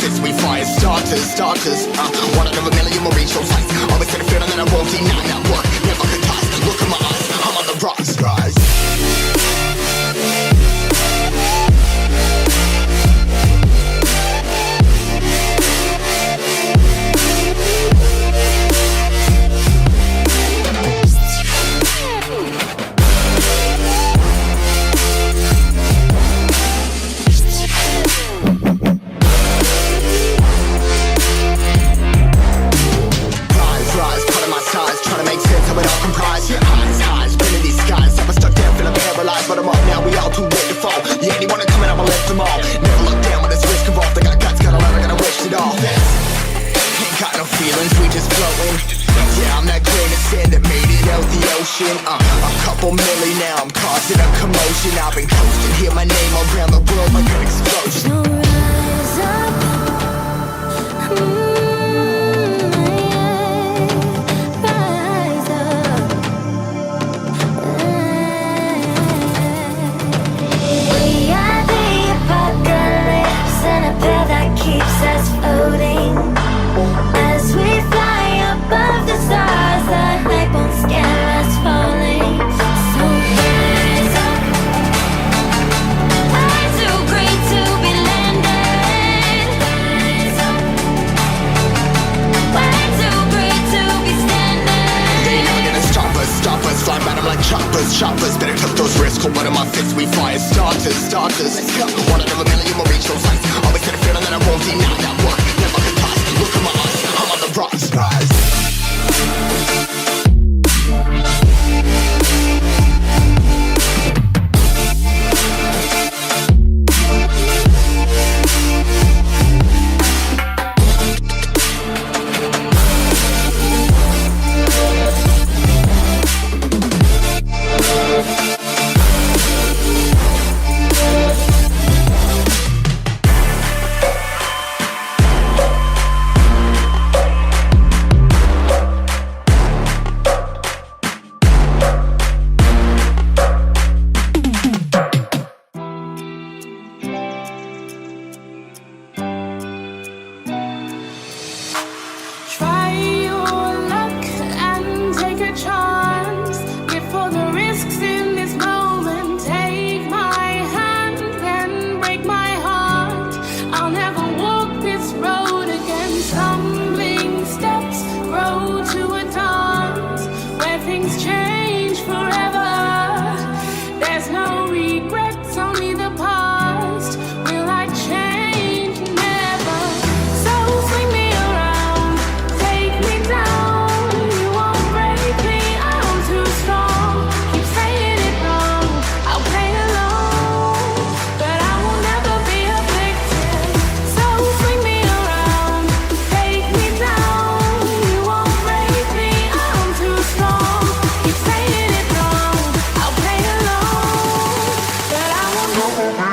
fists, we fire starters. One out of a million will reach those heights. Always get a feeling that I won't deny that work. Never could toss. Look in my eyes, I'm on the rocks, guys. But I'm up now, we all too late to fall. Yeah, anyone coming, I'ma lift them all. Never look down when there's risk involved. I got guts, got a lot, I gotta wish it all. Ain't got no feelings, we just floating. Yeah, I'm that grain of sand that made it out the ocean. A couple milli now, I'm causing a commotion. I've been coasting, hear my name around the world like an explosion. So rise up. Keeps us floating as we fly above the stars. The hype won't scare us falling. So rise up. I'm too great to be landed. Rise up. We're too great to be standing. They ain't never gonna stop us. Fly by them like choppers. Better took those risks. Hold one of my fists, we fire starters. Let's go. One out of a million will reach those heights. Always get a feeling that I won't deny that work. Never could toss. Look in my eyes, I'm on the rocks, guys. I'll play along, but I won't.